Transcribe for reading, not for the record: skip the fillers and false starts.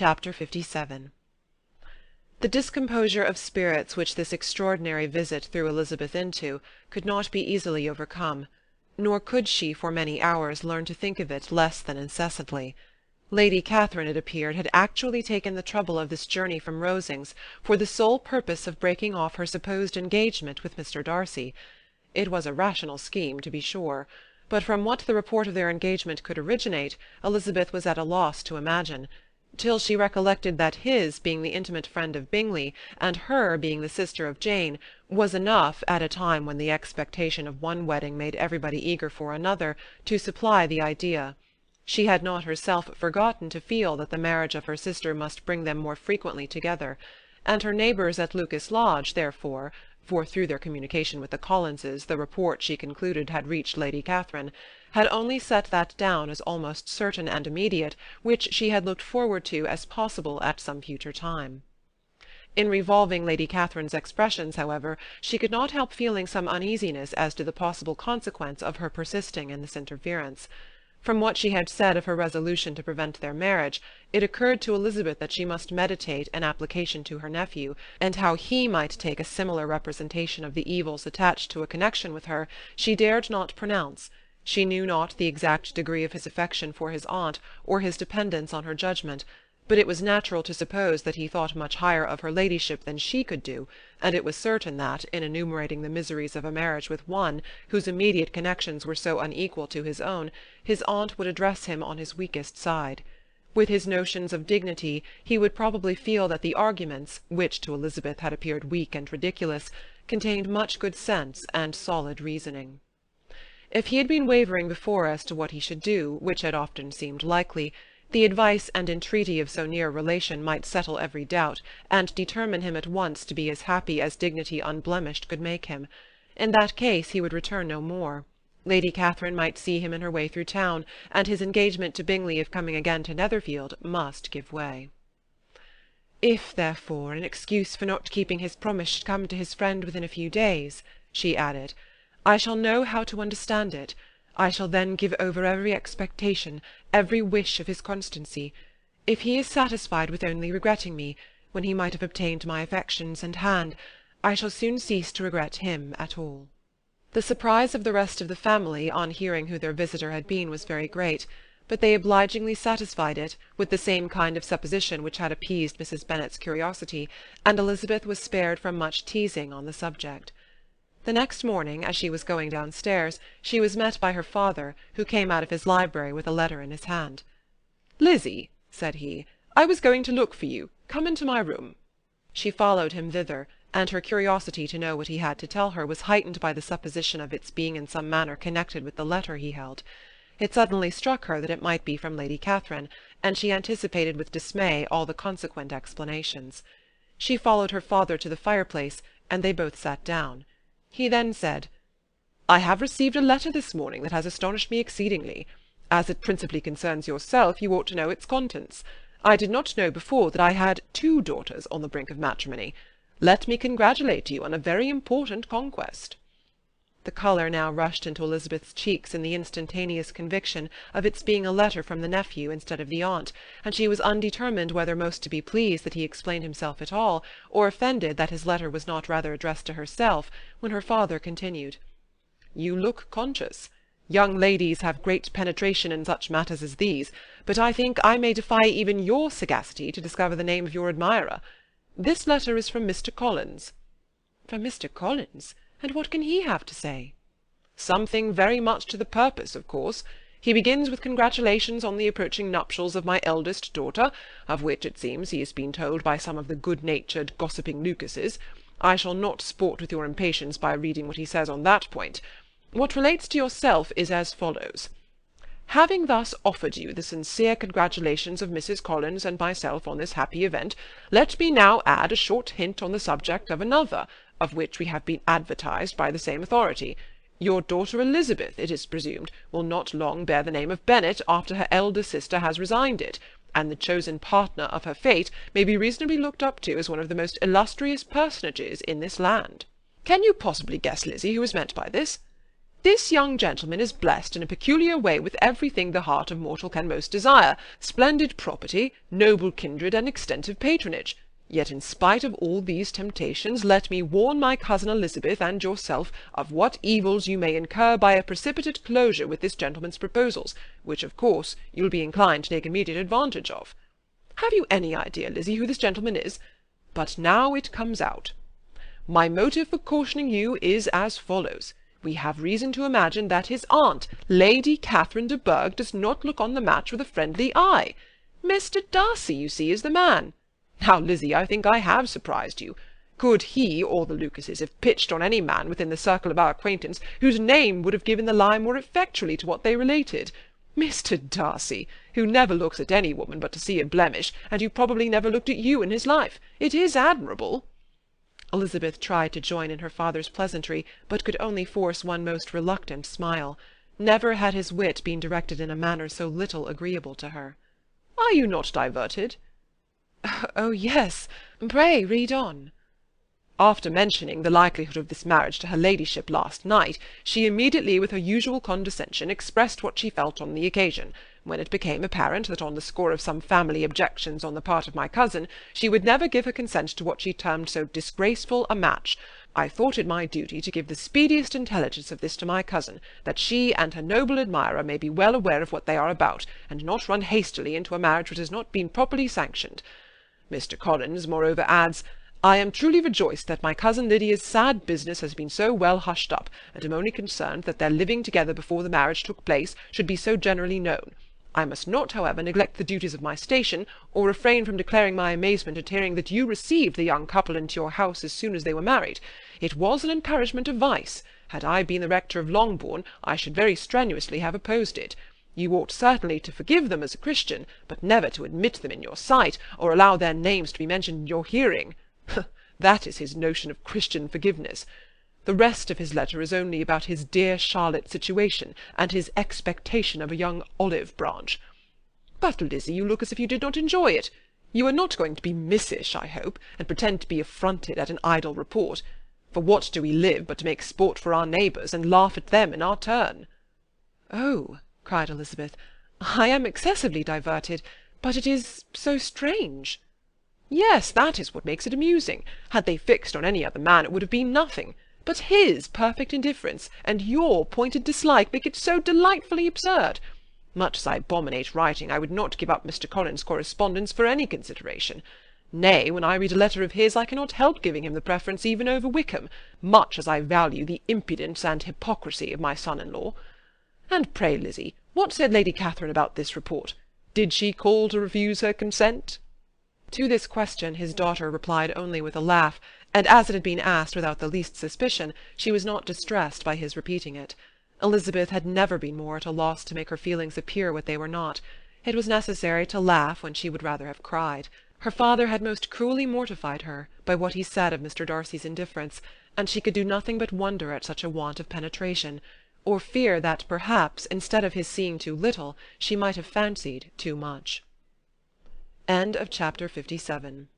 Chapter 57. The discomposure of spirits which this extraordinary visit threw Elizabeth into could not be easily overcome, nor could she for many hours learn to think of it less than incessantly. Lady Catherine, it appeared, had actually taken the trouble of this journey from Rosings for the sole purpose of breaking off her supposed engagement with Mr. Darcy. It was a rational scheme, to be sure, but from what the report of their engagement could originate, Elizabeth was at a loss to imagine, till she recollected that his being the intimate friend of Bingley, and her being the sister of Jane, was enough, at a time when the expectation of one wedding made everybody eager for another, to supply the idea. She had not herself forgotten to feel that the marriage of her sister must bring them more frequently together, and her neighbours at Lucas Lodge, therefore, for through their communication with the Collinses the report, she concluded, had reached Lady Catherine, had only set that down as almost certain and immediate, which she had looked forward to as possible at some future time. In revolving Lady Catherine's expressions, however, she could not help feeling some uneasiness as to the possible consequence of her persisting in this interference. From what she had said of her resolution to prevent their marriage, it occurred to Elizabeth that she must meditate an application to her nephew, and how he might take a similar representation of the evils attached to a connection with her she dared not pronounce. She knew not the exact degree of his affection for his aunt, or his dependence on her judgment, but it was natural to suppose that he thought much higher of her ladyship than she could do, and it was certain that, in enumerating the miseries of a marriage with one, whose immediate connections were so unequal to his own, his aunt would address him on his weakest side. With his notions of dignity, he would probably feel that the arguments, which to Elizabeth had appeared weak and ridiculous, contained much good sense and solid reasoning. If he had been wavering before as to what he should do, which had often seemed likely, the advice and entreaty of so near a relation might settle every doubt, and determine him at once to be as happy as dignity unblemished could make him. In that case he would return no more. Lady Catherine might see him in her way through town, and his engagement to Bingley of coming again to Netherfield must give way. "If, therefore, an excuse for not keeping his promise should come to his friend within a few days," she added, "I shall know how to understand it. I shall then give over every expectation, every wish of his constancy. If he is satisfied with only regretting me, when he might have obtained my affections and hand, I shall soon cease to regret him at all." The surprise of the rest of the family on hearing who their visitor had been was very great, but they obligingly satisfied it with the same kind of supposition which had appeased Mrs. Bennet's curiosity, and Elizabeth was spared from much teasing on the subject. The next morning, as she was going downstairs, she was met by her father, who came out of his library with a letter in his hand. "Lizzie," said he, "I was going to look for you. Come into my room." She followed him thither, and her curiosity to know what he had to tell her was heightened by the supposition of its being in some manner connected with the letter he held. It suddenly struck her that it might be from Lady Catherine, and she anticipated with dismay all the consequent explanations. She followed her father to the fireplace, and they both sat down. He then said, "I have received a letter this morning that has astonished me exceedingly. As it principally concerns yourself, you ought to know its contents. I did not know before that I had 2 daughters on the brink of matrimony. Let me congratulate you on a very important conquest." The colour now rushed into Elizabeth's cheeks in the instantaneous conviction of its being a letter from the nephew instead of the aunt, and she was undetermined whether most to be pleased that he explained himself at all, or offended that his letter was not rather addressed to herself, when her father continued, "You look conscious. Young ladies have great penetration in such matters as these, but I think I may defy even your sagacity to discover the name of your admirer. This letter is from Mr. Collins." "From Mr. Collins? And what can he have to say?" "Something very much to the purpose, of course. He begins with congratulations on the approaching nuptials of my eldest daughter, of which, it seems, he has been told by some of the good-natured, gossiping Lucases. I shall not sport with your impatience by reading what he says on that point. What relates to yourself is as follows. Having thus offered you the sincere congratulations of Mrs. Collins and myself on this happy event, let me now add a short hint on the subject of another, of which we have been advertised by the same authority. Your daughter Elizabeth, it is presumed, will not long bear the name of Bennet after her elder sister has resigned it, and the chosen partner of her fate may be reasonably looked up to as one of the most illustrious personages in this land. Can you possibly guess, Lizzie, who is meant by this? This young gentleman is blessed in a peculiar way with everything the heart of mortal can most desire, splendid property, noble kindred, and extensive patronage. Yet in spite of all these temptations, let me warn my cousin Elizabeth and yourself of what evils you may incur by a precipitate closure with this gentleman's proposals, which of course you'll be inclined to take immediate advantage of. Have you any idea, Lizzie, who this gentleman is? But now it comes out. My motive for cautioning you is as follows. We have reason to imagine that his aunt, Lady Catherine de Bourgh, does not look on the match with a friendly eye. Mr. Darcy, you see, is the man. Now, Lizzie, I think I have surprised you. Could he or the Lucases have pitched on any man within the circle of our acquaintance, whose name would have given the lie more effectually to what they related? Mr. Darcy, who never looks at any woman but to see a blemish, and who probably never looked at you in his life. It is admirable. Elizabeth tried to join in her father's pleasantry, but could only force one most reluctant smile. Never had his wit been directed in a manner so little agreeable to her. Are you not diverted? Oh, yes. Pray read on. After mentioning the likelihood of this marriage to her ladyship last night, she immediately, with her usual condescension, expressed what she felt on the occasion, when it became apparent that on the score of some family objections on the part of my cousin, she would never give her consent to what she termed so disgraceful a match. I thought it my duty to give the speediest intelligence of this to my cousin, that she and her noble admirer may be well aware of what they are about, and not run hastily into a marriage which has not been properly sanctioned. Mr. Collins, moreover, adds, I am truly rejoiced that my cousin Lydia's sad business has been so well hushed up, and am only concerned that their living together before the marriage took place should be so generally known. I must not, however, neglect the duties of my station, or refrain from declaring my amazement at hearing that you received the young couple into your house as soon as they were married. It was an encouragement of vice. Had I been the rector of Longbourn, I should very strenuously have opposed it. You ought certainly to forgive them as a Christian, but never to admit them in your sight, or allow their names to be mentioned in your hearing. That is his notion of Christian forgiveness. The rest of his letter is only about his dear Charlotte's situation, and his expectation of a young olive branch. But, Lizzie, you look as if you did not enjoy it. You are not going to be missish, I hope, and pretend to be affronted at an idle report. For what do we live but to make sport for our neighbours, and laugh at them in our turn? Oh, cried Elizabeth, I am excessively diverted, but it is so strange. Yes, that is what makes it amusing. Had they fixed on any other man, it would have been nothing. But his perfect indifference, and your pointed dislike, make it so delightfully absurd. Much as I abominate writing, I would not give up Mr. Collins' correspondence for any consideration. Nay, when I read a letter of his, I cannot help giving him the preference even over Wickham, much as I value the impudence and hypocrisy of my son-in-law. And pray, Lizzie, what said Lady Catherine about this report? Did she call to refuse her consent? To this question his daughter replied only with a laugh, and as it had been asked without the least suspicion, she was not distressed by his repeating it. Elizabeth had never been more at a loss to make her feelings appear what they were not. It was necessary to laugh when she would rather have cried. Her father had most cruelly mortified her by what he said of Mr. Darcy's indifference, and she could do nothing but wonder at such a want of penetration, or fear that perhaps, instead of his seeing too little, she might have fancied too much. End of chapter 57.